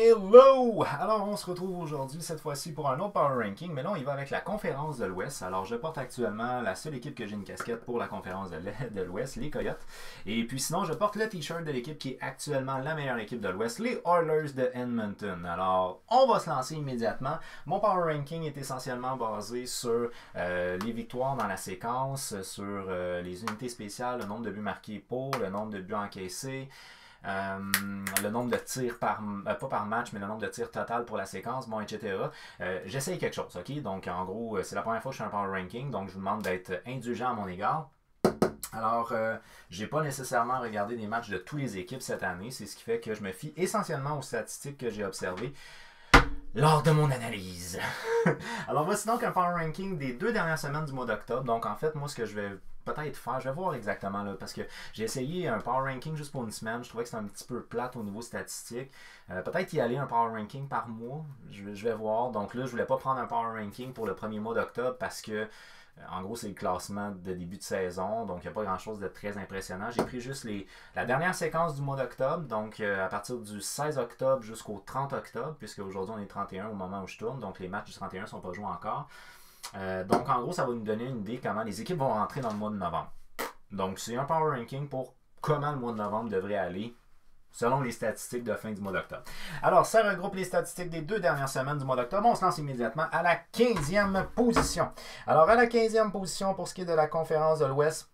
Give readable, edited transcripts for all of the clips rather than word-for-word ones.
Hello! Alors, on se retrouve aujourd'hui, cette fois-ci, pour un autre Power Ranking, mais là, on y va avec la conférence de l'Ouest. Alors, je porte actuellement la seule équipe que j'ai une casquette pour la conférence de l'Ouest, les Coyotes. Et puis, sinon, je porte le t-shirt de l'équipe qui est actuellement la meilleure équipe de l'Ouest, les Oilers de Edmonton. Alors, on va se lancer immédiatement. Mon Power Ranking est essentiellement basé sur les victoires dans la séquence, sur les unités spéciales, le nombre de buts marqués pour, le nombre de buts encaissés. Le nombre de tirs pas par match, mais le nombre de tirs total pour la séquence, bon, etc. J'essaye quelque chose, ok? Donc, en gros, c'est la première fois que je fais un power ranking, donc je vous demande d'être indulgent à mon égard. Alors, j'ai pas nécessairement regardé des matchs de toutes les équipes cette année, c'est ce qui fait que je me fie essentiellement aux statistiques que j'ai observées lors de mon analyse. Alors, voici donc un power ranking des 2 dernières semaines du mois d'octobre. Donc, en fait, moi, ce que je vais peut-être faire, je vais voir exactement là, parce que j'ai essayé un power ranking juste pour une semaine. Je trouvais que c'était un petit peu plate au niveau statistique. Peut-être y aller un power ranking par mois. Je vais voir. Donc là, je voulais pas prendre un power ranking pour le premier mois d'octobre parce que en gros, c'est le classement de début de saison, donc il n'y a pas grand-chose de très impressionnant. J'ai pris juste la dernière séquence du mois d'octobre, donc à partir du 16 octobre jusqu'au 30 octobre, puisque aujourd'hui on est 31 au moment où je tourne, donc les matchs du 31 ne sont pas joués encore. Donc en gros, ça va nous donner une idée comment les équipes vont rentrer dans le mois de novembre. Donc c'est un power ranking pour comment le mois de novembre devrait aller selon les statistiques de fin du mois d'octobre. Alors, ça regroupe les statistiques des 2 dernières semaines du mois d'octobre. On se lance immédiatement à la 15e position. Alors, à la 15e position, pour ce qui est de la conférence de l'Ouest,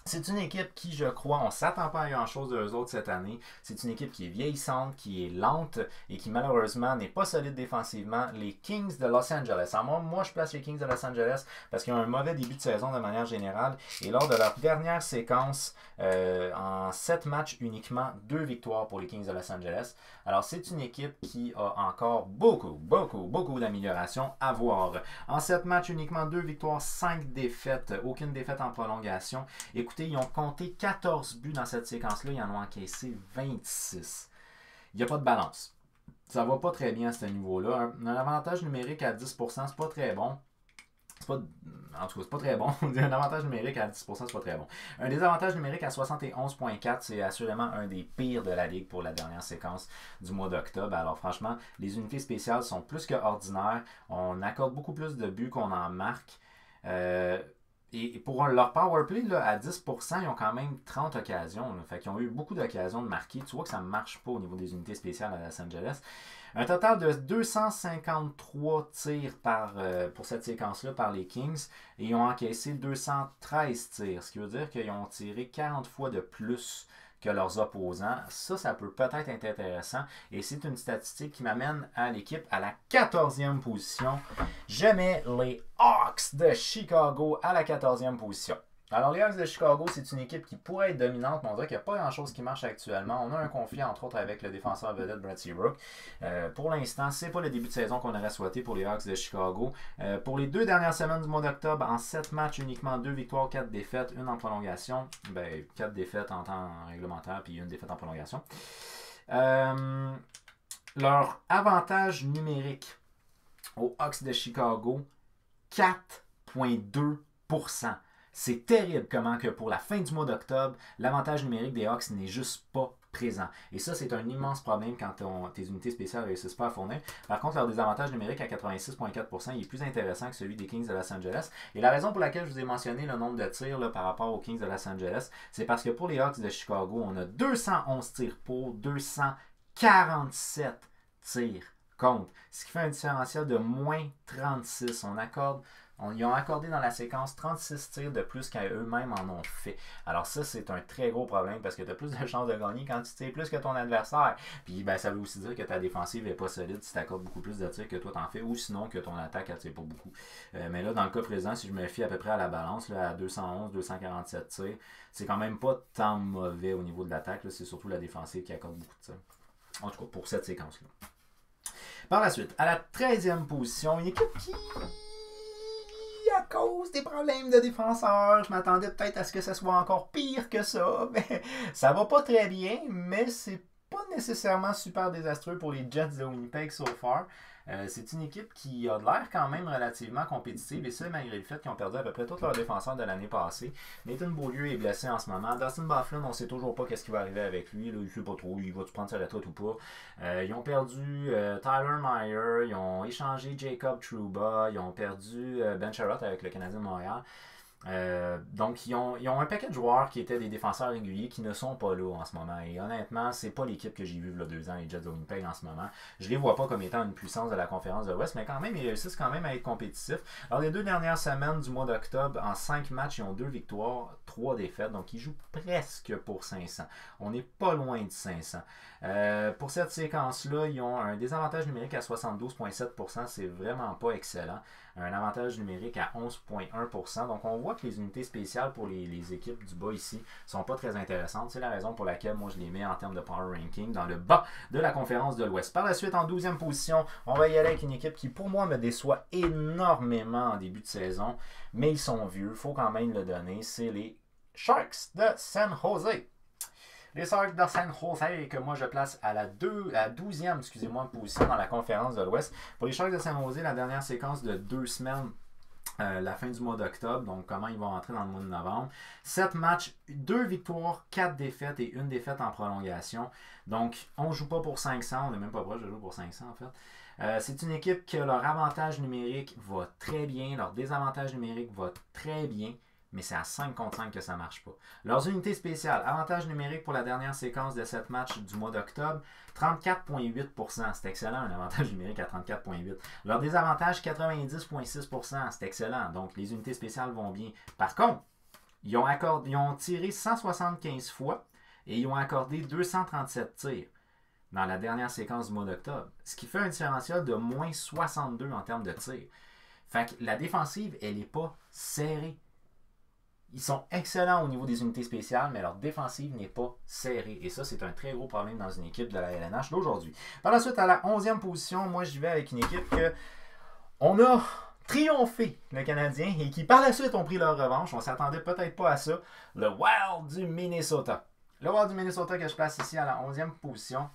c'est une équipe qui, je crois, on ne s'attend pas à grand-chose d'eux autres cette année. C'est une équipe qui est vieillissante, qui est lente et qui, malheureusement, n'est pas solide défensivement. Les Kings de Los Angeles. Alors, moi, je place les Kings de Los Angeles parce qu'ils ont un mauvais début de saison de manière générale. Et lors de leur dernière séquence, en 7 matchs, uniquement 2 victoires pour les Kings de Los Angeles. Alors, c'est une équipe qui a encore beaucoup d'amélioration à voir. En 7 matchs, uniquement 2 victoires, 5 défaites. Aucune défaite en prolongation. Écoutez, ils ont compté 14 buts dans cette séquence-là, ils en ont encaissé 26. Il n'y a pas de balance. Ça va pas très bien à ce niveau-là. Un avantage numérique à 10%, c'est pas très bon. C'est pas, en tout cas, c'est pas très bon. Un avantage numérique à 10%, c'est pas très bon. Un désavantage numérique à 71,4, c'est assurément un des pires de la ligue pour la dernière séquence du mois d'octobre. Alors franchement, les unités spéciales sont plus que ordinaires. On accorde beaucoup plus de buts qu'on en marque. Et pour leur powerplay, là, à 10%, ils ont quand même 30 occasions. Là. Fait qu'ils ont eu beaucoup d'occasions de marquer. Tu vois que ça ne marche pas au niveau des unités spéciales à Los Angeles. Un total de 253 tirs pour cette séquence-là par les Kings. Et ils ont encaissé 213 tirs. Ce qui veut dire qu'ils ont tiré 40 fois de plus que leurs opposants. Ça peut peut-être être intéressant. Et c'est une statistique qui m'amène à l'équipe à la 14e position. Je mets les Hawks de Chicago à la 14e position. Alors, les Hawks de Chicago, c'est une équipe qui pourrait être dominante, mais on dirait qu'il n'y a pas grand-chose qui marche actuellement. On a un conflit, entre autres, avec le défenseur vedette Brad Seabrook. Pour l'instant, c'est pas le début de saison qu'on aurait souhaité pour les Hawks de Chicago. Pour les 2 dernières semaines du mois d'octobre, en 7 matchs, uniquement 2 victoires, 4 défaites, 1 en prolongation. 4 défaites en temps réglementaire, puis 1 défaite en prolongation. Leur avantage numérique aux Hawks de Chicago, 4,2%. C'est terrible comment que pour la fin du mois d'octobre, l'avantage numérique des Hawks n'est juste pas présent. Et ça, c'est un immense problème quand tes unités spéciales ne réussissent pas à fournir. Par contre, leur désavantage numérique à 86,4%, il est plus intéressant que celui des Kings de Los Angeles. Et la raison pour laquelle je vous ai mentionné le nombre de tirs là, par rapport aux Kings de Los Angeles, c'est parce que pour les Hawks de Chicago, on a 211 tirs pour, 247 tirs contre. Ce qui fait un différentiel de moins 36. Ils ont accordé dans la séquence 36 tirs de plus qu'eux-mêmes en ont fait. Alors ça, c'est un très gros problème parce que tu as plus de chances de gagner quand tu tires plus que ton adversaire. Puis ça veut aussi dire que ta défensive n'est pas solide si tu accordes beaucoup plus de tirs que toi t'en fais ou sinon que ton attaque ne tire pas beaucoup. Mais là, dans le cas présent, si je me fie à peu près à la balance, là, à 211, 247 tirs, c'est quand même pas tant mauvais au niveau de l'attaque. C'est surtout la défensive qui accorde beaucoup de tirs. En tout cas, pour cette séquence-là. Par la suite, à la 13e position, une équipe qui, à cause des problèmes de défenseurs, je m'attendais peut-être à ce que ça soit encore pire que ça. Mais ça va pas très bien, mais c'est pas nécessairement super désastreux pour les Jets de Winnipeg so far. C'est une équipe qui a de l'air quand même relativement compétitive, et ça malgré le fait qu'ils ont perdu à peu près tous leurs défenseurs de l'année passée. Nathan Beaulieu est blessé en ce moment. Dustin Byfuglien, on ne sait toujours pas qu'est-ce qui va arriver avec lui. Là, il ne sait pas trop, il va-tu prendre sa retraite ou pas. Ils ont perdu Tyler Meyer, ils ont échangé Jacob Trouba, ils ont perdu Ben Sherratt avec le Canadien de Montréal. Donc, ils ont un paquet de joueurs qui étaient des défenseurs réguliers qui ne sont pas là en ce moment. Et honnêtement, c'est pas l'équipe que j'ai vue il y a 2 ans, les Jets de Winnipeg en ce moment. Je les vois pas comme étant une puissance de la conférence de l'Ouest, mais quand même, ils réussissent quand même à être compétitifs. Alors, les 2 dernières semaines du mois d'octobre, en 5 matchs, ils ont 2 victoires, 3 défaites. Donc, ils jouent presque pour 500. On n'est pas loin de 500. Pour cette séquence-là, ils ont un désavantage numérique à 72,7%. C'est vraiment pas excellent. Un avantage numérique à 11,1%. Donc, on voit que les unités spéciales pour les équipes du bas ici sont pas très intéressantes. C'est la raison pour laquelle moi je les mets en termes de power ranking dans le bas de la conférence de l'Ouest. Par la suite, en 12e position, on va y aller avec une équipe qui, pour moi, me déçoit énormément en début de saison. Mais ils sont vieux, il faut quand même le donner. C'est les Sharks de San Jose. Les Sharks de San Jose que moi je place à la 12e position dans la conférence de l'Ouest. Pour les Sharks de San Jose, la dernière séquence de 2 semaines, la fin du mois d'octobre, donc comment ils vont rentrer dans le mois de novembre. 7 matchs, 2 victoires, 4 défaites et 1 défaite en prolongation. Donc on ne joue pas pour 500, on n'est même pas proche de jouer pour 500 en fait. C'est une équipe que leur avantage numérique va très bien, leur désavantage numérique va très bien. Mais c'est à 5 contre 5 que ça ne marche pas. Leurs unités spéciales, avantage numérique pour la dernière séquence de 7 matchs du mois d'octobre, 34,8%. C'est excellent, un avantage numérique à 34,8%. Leur désavantage, 90,6%. C'est excellent. Donc, les unités spéciales vont bien. Par contre, ils ont tiré 175 fois et ils ont accordé 237 tirs dans la dernière séquence du mois d'octobre. Ce qui fait un différentiel de moins 62 en termes de tirs. Fait que la défensive, elle n'est pas serrée. Ils sont excellents au niveau des unités spéciales, mais leur défensive n'est pas serrée. Et ça, c'est un très gros problème dans une équipe de la LNH d'aujourd'hui. Par la suite, à la 11e position, moi, j'y vais avec une équipe que on a triomphé, le Canadien, et qui, par la suite, ont pris leur revanche. On ne s'attendait peut-être pas à ça. Le Wild du Minnesota. Le Wild du Minnesota que je place ici à la 11e position.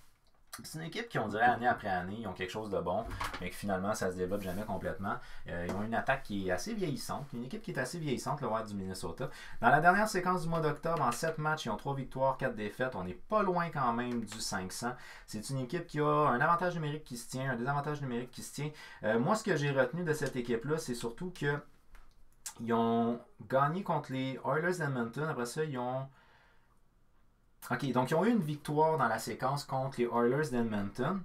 C'est une équipe qui, on dirait, année après année, ils ont quelque chose de bon, mais que finalement, ça se développe jamais complètement. Ils ont une attaque qui est assez vieillissante, une équipe qui est assez vieillissante, le Wild du Minnesota. Dans la dernière séquence du mois d'octobre, en 7 matchs, ils ont 3 victoires, 4 défaites. On n'est pas loin quand même du 500. C'est une équipe qui a un avantage numérique qui se tient, un désavantage numérique qui se tient. Moi, ce que j'ai retenu de cette équipe-là, c'est surtout qu'ils ont gagné contre les Oilers d'Edmonton. Après ça, ils ont... OK, donc ils ont eu une victoire dans la séquence contre les Oilers d'Edmonton.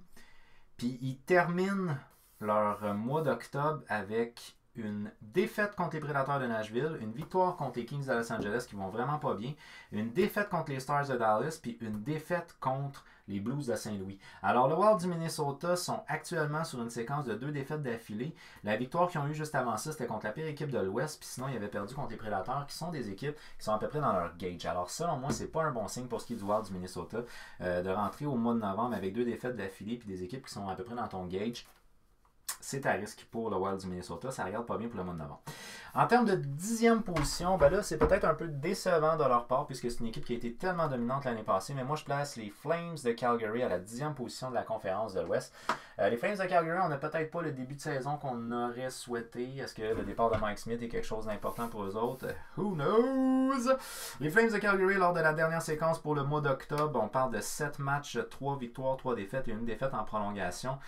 Puis ils terminent leur mois d'octobre avec une défaite contre les Prédateurs de Nashville, une victoire contre les Kings de Los Angeles qui vont vraiment pas bien, une défaite contre les Stars de Dallas, puis une défaite contre les Blues de Saint-Louis. Alors, le Wild du Minnesota sont actuellement sur une séquence de 2 défaites d'affilée. La victoire qu'ils ont eue juste avant ça, c'était contre la pire équipe de l'Ouest, puis sinon, ils avaient perdu contre les Prédateurs, qui sont des équipes qui sont à peu près dans leur gauge. Alors, selon moi, c'est pas un bon signe pour ce qui est du Wild du Minnesota, de rentrer au mois de novembre avec 2 défaites d'affilée, puis des équipes qui sont à peu près dans ton gauge. C'est à risque pour le Wild du Minnesota. Ça regarde pas bien pour le mois de novembre. En termes de 10e position, ben là, c'est peut-être un peu décevant de leur part puisque c'est une équipe qui a été tellement dominante l'année passée. Mais moi, je place les Flames de Calgary à la 10e position de la conférence de l'Ouest. Les Flames de Calgary, on n'a peut-être pas le début de saison qu'on aurait souhaité. Est-ce que le départ de Mike Smith est quelque chose d'important pour eux autres? Who knows? Les Flames de Calgary, lors de la dernière séquence pour le mois d'octobre, on parle de 7 matchs, 3 victoires, 3 défaites et 1 défaite en prolongation.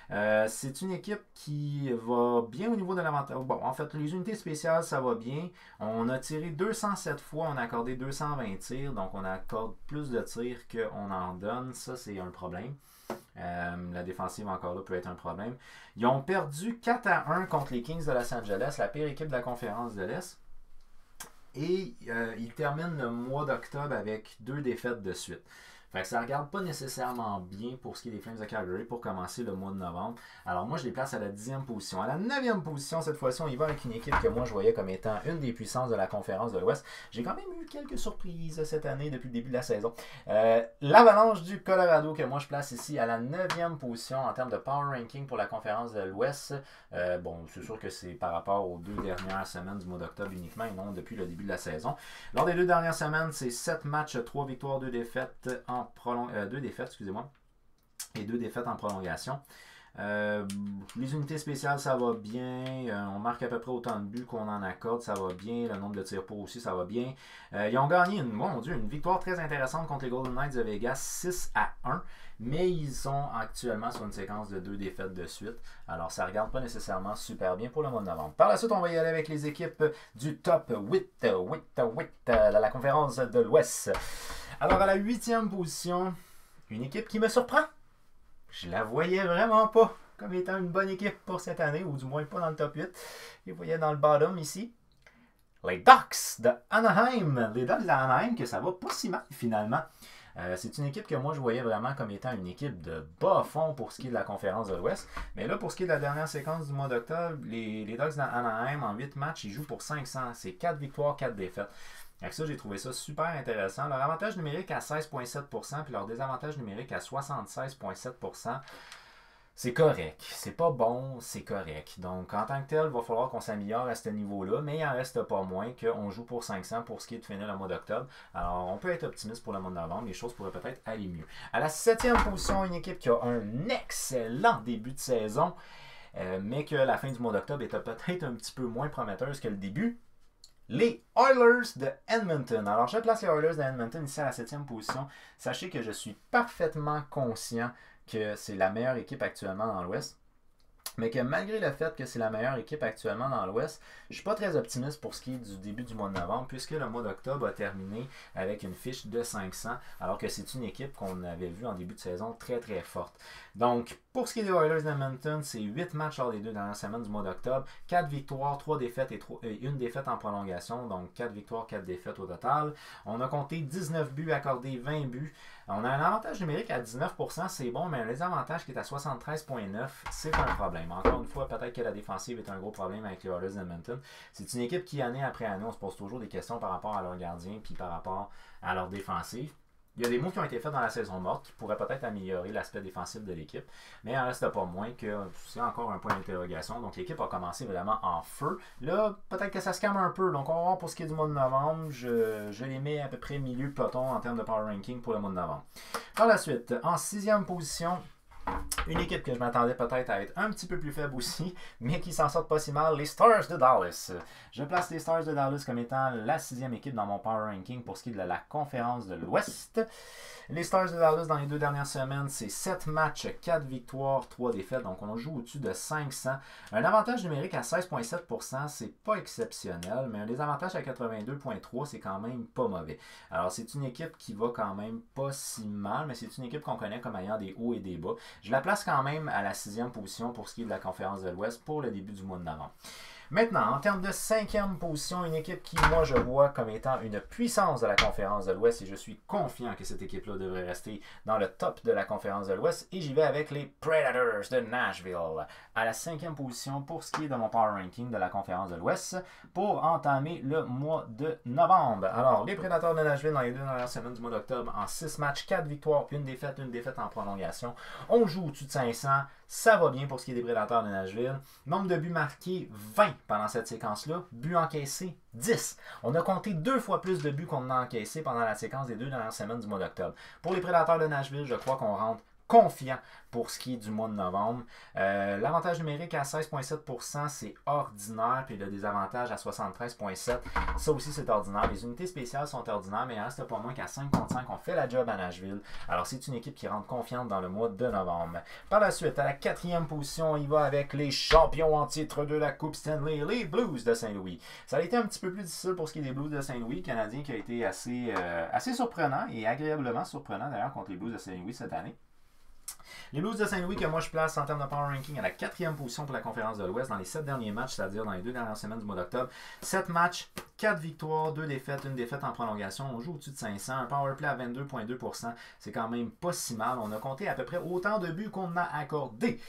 C'est une équipe qui va bien au niveau de l'avantage. Bon, en fait, les unités spéciales, ça va bien. On a tiré 207 fois, on a accordé 220 tirs, donc on accorde plus de tirs qu'on en donne. Ça, c'est un problème. La défensive, encore là, peut être un problème. Ils ont perdu 4-1 contre les Kings de Los Angeles, la pire équipe de la conférence de l'Est. Et ils terminent le mois d'octobre avec 2 défaites de suite. Fait que ça ne regarde pas nécessairement bien pour ce qui est des Flames de Calgary pour commencer le mois de novembre. Alors moi, je les place à la 10e position. À la 9e position, cette fois-ci, on y va avec une équipe que moi, je voyais comme étant une des puissances de la conférence de l'Ouest. J'ai quand même eu quelques surprises cette année depuis le début de la saison. L'Avalanche du Colorado que moi, je place ici à la 9e position en termes de power ranking pour la conférence de l'Ouest. Bon, c'est sûr que c'est par rapport aux 2 dernières semaines du mois d'octobre uniquement et non depuis le début de la saison. Lors des 2 dernières semaines, c'est 7 matchs, 3 victoires, 2 défaites en 2 défaites, excusez-moi, et 2 défaites en prolongation. Les unités spéciales, ça va bien. On marque à peu près autant de buts qu'on en accorde, ça va bien. Le nombre de tirs pour aussi, ça va bien. Ils ont gagné une victoire très intéressante contre les Golden Knights de Vegas, 6-1. Mais ils sont actuellement sur une séquence de 2 défaites de suite. Alors, ça ne regarde pas nécessairement super bien pour le mois de novembre. Par la suite, on va y aller avec les équipes du top 8 de la conférence de l'Ouest. Alors, à la 8e position, une équipe qui me surprend. Je la voyais vraiment pas comme étant une bonne équipe pour cette année, ou du moins pas dans le top 8. Je les voyais dans le bottom ici. Les Ducks de Anaheim. Les Ducks d'Anaheim, que ça va pas si mal finalement. C'est une équipe que moi je voyais vraiment comme étant une équipe de bas fond pour ce qui est de la conférence de l'Ouest. Mais là, pour ce qui est de la dernière séquence du mois d'octobre, les Ducks d'Anaheim, en 8 matchs, ils jouent pour 500. C'est 4 victoires, 4 défaites. Avec ça, j'ai trouvé ça super intéressant. Leur avantage numérique à 16,7% puis leur désavantage numérique à 76,7%. C'est correct. C'est pas bon, c'est correct. Donc, en tant que tel, il va falloir qu'on s'améliore à ce niveau-là, mais il en reste pas moins qu'on joue pour 500 pour ce qui est de finir le mois d'octobre. Alors, on peut être optimiste pour le mois de novembre. Les choses pourraient peut-être aller mieux. À la 7e position, une équipe qui a un excellent début de saison, mais que la fin du mois d'octobre était peut-être un petit peu moins prometteuse que le début. Les Oilers de Edmonton. Alors, je place les Oilers de Edmonton ici à la 7e position. Sachez que je suis parfaitement conscient que c'est la meilleure équipe actuellement dans l'Ouest. Mais que malgré le fait que c'est la meilleure équipe actuellement dans l'Ouest, je ne suis pas très optimiste pour ce qui est du début du mois de novembre, puisque le mois d'octobre a terminé avec une fiche de 500, alors que c'est une équipe qu'on avait vue en début de saison très très forte. Donc, pour ce qui est des Oilers d'Edmonton, c'est 8 matchs lors des 2 dernières semaines du mois d'octobre, 4 victoires, 3 défaites et 1 défaite en prolongation, donc 4 victoires, 4 défaites au total. On a compté 19 buts, accordé 20 buts. On a un avantage numérique à 19%, c'est bon, mais un désavantage qui est à 73,9%, c'est un problème. Encore une fois, peut-être que la défensive est un gros problème avec les Oilers d'Edmonton. C'est une équipe qui, année après année, on se pose toujours des questions par rapport à leur gardien puis par rapport à leur défensive. Il y a des moves qui ont été faits dans la saison morte qui pourraient peut-être améliorer l'aspect défensif de l'équipe, mais il en reste pas moins que c'est encore un point d'interrogation. Donc l'équipe a commencé vraiment en feu. Là, peut-être que ça se calme un peu. Donc on va voir pour ce qui est du mois de novembre. Je les mets à peu près milieu peloton en termes de power ranking pour le mois de novembre. Par la suite, en 6e position, une équipe que je m'attendais peut-être à être un petit peu plus faible aussi, mais qui s'en sortent pas si mal, les Stars de Dallas. Je place les Stars de Dallas comme étant la 6e équipe dans mon power ranking pour ce qui est de la conférence de l'Ouest. Les Stars de Dallas, dans les 2 dernières semaines, c'est 7 matchs, 4 victoires, 3 défaites. Donc, on joue au-dessus de 500. Un avantage numérique à 16,7%, c'est pas exceptionnel, mais un désavantage à 82,3%, c'est quand même pas mauvais. Alors, c'est une équipe qui va quand même pas si mal, mais c'est une équipe qu'on connaît comme ayant des hauts et des bas. Je la place quand même à la 6e position pour ce qui est de la conférence de l'Ouest pour le début du mois de novembre. Maintenant, en termes de 5e position, une équipe qui, moi, je vois comme étant une puissance de la conférence de l'Ouest et je suis confiant que cette équipe-là devrait rester dans le top de la conférence de l'Ouest et j'y vais avec les Predators de Nashville à la 5e position pour ce qui est de mon power ranking de la conférence de l'Ouest pour entamer le mois de novembre. Alors, les Predators de Nashville dans les 2 dernières semaines du mois d'octobre en 6 matchs, 4 victoires, une défaite en prolongation. On joue au-dessus de 500. Ça va bien pour ce qui est des Prédateurs de Nashville. Nombre de buts marqués, 20 pendant cette séquence-là. Buts encaissés, 10. On a compté 2 fois plus de buts qu'on a encaissés pendant la séquence des 2 dernières semaines du mois d'octobre. Pour les Prédateurs de Nashville, je crois qu'on rentre confiant pour ce qui est du mois de novembre. L'avantage numérique à 16,7%, c'est ordinaire, puis le désavantage à 73,7%, ça aussi c'est ordinaire. Les unités spéciales sont ordinaires, mais il reste pas moins qu'à 5 contre 5, on fait la job à Nashville. Alors c'est une équipe qui rentre confiante dans le mois de novembre. Par la suite, à la 4e position, on y va avec les champions en titre de la Coupe Stanley, les Blues de Saint-Louis. Ça a été un petit peu plus difficile pour ce qui est des Blues de Saint-Louis, Canadien qui a été assez surprenant et agréablement surprenant d'ailleurs contre les Blues de Saint-Louis cette année. Les Blues de Saint-Louis que moi je place en termes de power ranking à la 4e position pour la conférence de l'Ouest dans les 7 derniers matchs, c'est-à-dire dans les 2 dernières semaines du mois d'octobre. 7 matchs, 4 victoires, 2 défaites, une défaite en prolongation. On joue au-dessus de 500, un power play à 22,2%. C'est quand même pas si mal. On a compté à peu près autant de buts qu'on a accordé.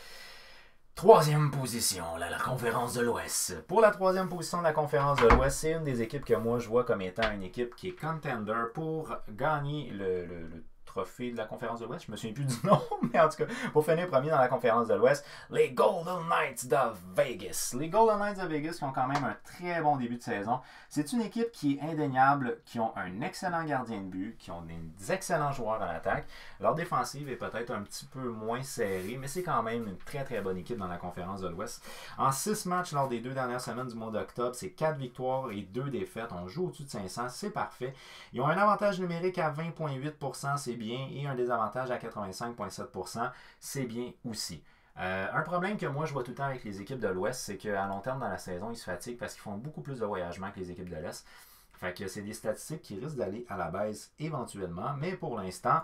3e position, la conférence de l'Ouest. Pour la 3e position de la conférence de l'Ouest, c'est une des équipes que moi je vois comme étant une équipe qui est contender pour gagner le trophée de la conférence de l'Ouest. Je me souviens plus du nom, mais en tout cas, pour finir premier dans la conférence de l'Ouest, les Golden Knights de Vegas. Les Golden Knights de Vegas qui ont quand même un très bon début de saison. C'est une équipe qui est indéniable, qui ont un excellent gardien de but, qui ont des excellents joueurs en attaque. Leur défensive est peut-être un petit peu moins serrée, mais c'est quand même une très très bonne équipe dans la conférence de l'Ouest. En 6 matchs lors des 2 dernières semaines du mois d'octobre, c'est 4 victoires et 2 défaites. On joue au-dessus de 500, c'est parfait. Ils ont un avantage numérique à 20,8%, c'est bien, et un désavantage à 85,7%, c'est bien aussi. Un problème que moi je vois tout le temps avec les équipes de l'Ouest, c'est qu'à long terme dans la saison, ils se fatiguent parce qu'ils font beaucoup plus de voyagement que les équipes de l'Est. Fait que c'est des statistiques qui risquent d'aller à la baisse éventuellement, mais pour l'instant,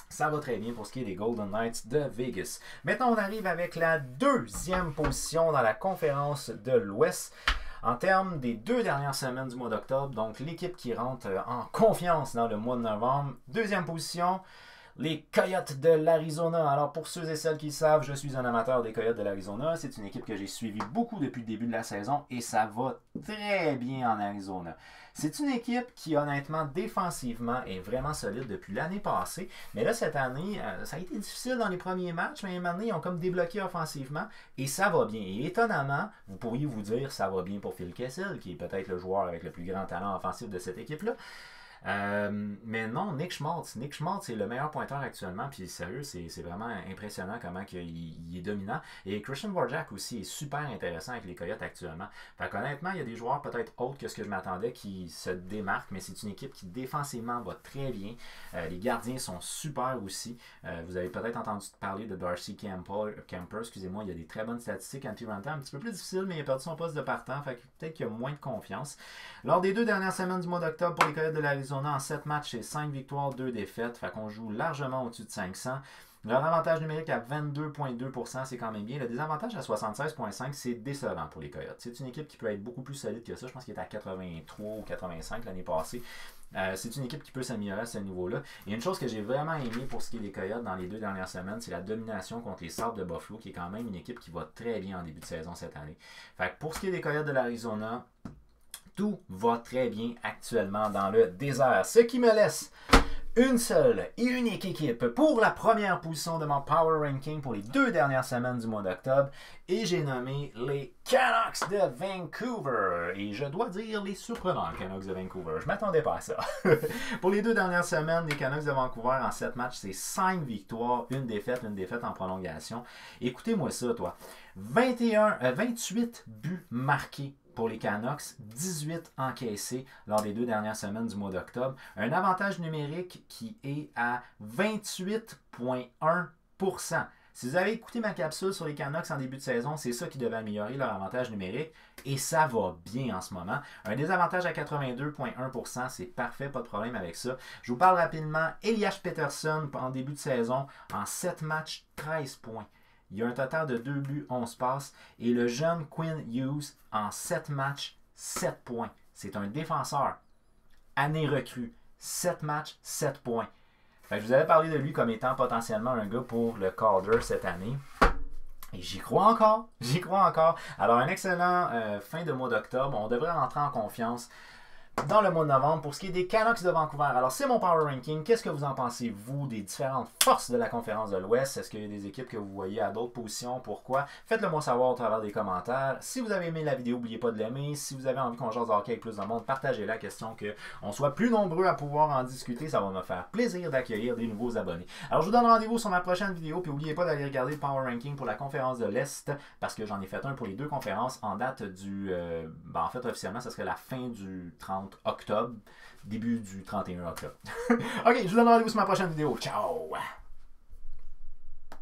ça va très bien pour ce qui est des Golden Knights de Vegas. Maintenant, on arrive avec la deuxième position dans la conférence de l'Ouest. En termes des 2 dernières semaines du mois d'octobre, donc l'équipe qui rentre en confiance dans le mois de novembre, deuxième position, les Coyotes de l'Arizona. Alors pour ceux et celles qui le savent, je suis un amateur des Coyotes de l'Arizona. C'est une équipe que j'ai suivie beaucoup depuis le début de la saison et ça va très bien en Arizona. C'est une équipe qui, honnêtement, défensivement, est vraiment solide depuis l'année passée. Mais là, cette année, ça a été difficile dans les premiers matchs, mais maintenant, ils ont comme débloqué offensivement et ça va bien. Et étonnamment, vous pourriez vous dire ça va bien pour Phil Kessel, qui est peut-être le joueur avec le plus grand talent offensif de cette équipe-là. Mais non, Nick Schmaltz. Nick Schmaltz est le meilleur pointeur actuellement. Puis sérieux, c'est vraiment impressionnant comment il est dominant. Et Christian Dvorak aussi est super intéressant avec les Coyotes actuellement. Fait qu'honnêtement, il y a des joueurs peut-être autres que ce que je m'attendais qui se démarquent, mais c'est une équipe qui défensivement va très bien. Les gardiens sont super aussi. Vous avez peut-être entendu parler de Darcy Camper, excusez-moi, il y a des très bonnes statistiques. Antti Raanta, un petit peu plus difficile, mais il a perdu son poste de partant. Fait que peut-être qu'il y a moins de confiance. Lors des 2 dernières semaines du mois d'octobre pour les Coyotes de l'Arizona, en 7 matchs, c'est 5 victoires, 2 défaites. Fait qu'on joue largement au-dessus de 500. Leur avantage numérique à 22,2%, c'est quand même bien. Le désavantage à 76,5%, c'est décevant pour les Coyotes. C'est une équipe qui peut être beaucoup plus solide que ça. Je pense qu'il est à 83 ou 85 l'année passée. C'est une équipe qui peut s'améliorer à ce niveau-là. Et une chose que j'ai vraiment aimé pour ce qui est des Coyotes dans les 2 dernières semaines, c'est la domination contre les Sabres de Buffalo, qui est quand même une équipe qui va très bien en début de saison cette année. Fait que pour ce qui est des Coyotes de l'Arizona, tout va très bien actuellement dans le désert. Ce qui me laisse une seule et unique équipe pour la première position de mon Power Ranking pour les 2 dernières semaines du mois d'octobre. Et j'ai nommé les Canucks de Vancouver. Et je dois dire les surprenants Canucks de Vancouver. Je ne m'attendais pas à ça. Pour les 2 dernières semaines, les Canucks de Vancouver en 7 matchs, c'est 5 victoires, une défaite en prolongation. Écoutez-moi ça, toi. 28 buts marqués pour les Canucks, 18 encaissés lors des 2 dernières semaines du mois d'octobre. Un avantage numérique qui est à 28,1%. Si vous avez écouté ma capsule sur les Canucks en début de saison, c'est ça qui devait améliorer leur avantage numérique. Et ça va bien en ce moment. Un désavantage à 82,1%, c'est parfait, pas de problème avec ça. Je vous parle rapidement. Elias Pettersson, en début de saison, en 7 matchs, 13 points. Il y a un total de 2 buts, 11 passes. Et le jeune Quinn Hughes, en 7 matchs, 7 points. C'est un défenseur. Année recrue. 7 matchs, 7 points. Fait que je vous avais parlé de lui comme étant potentiellement un gars pour le Calder cette année. Et j'y crois encore. J'y crois encore. Alors, un excellent fin de mois d'octobre. On devrait rentrer en confiance dans le mois de novembre pour ce qui est des Canucks de Vancouver. Alors, c'est mon Power Ranking. Qu'est-ce que vous en pensez, vous, des différentes forces de la conférence de l'Ouest? Est-ce qu'il y a des équipes que vous voyez à d'autres positions? Pourquoi? Faites-le moi savoir au travers des commentaires. Si vous avez aimé la vidéo, n'oubliez pas de l'aimer. Si vous avez envie qu'on jase de hockey avec plus de monde, partagez la question qu'on soit plus nombreux à pouvoir en discuter. Ça va me faire plaisir d'accueillir des nouveaux abonnés. Alors, je vous donne rendez-vous sur ma prochaine vidéo. Puis, n'oubliez pas d'aller regarder le Power Ranking pour la conférence de l'Est parce que j'en ai fait un pour les 2 conférences en date du... en fait, officiellement, ça serait la fin du 30 octobre. Début du 31 octobre. Ok, je vous donne rendez-vous sur ma prochaine vidéo. Ciao!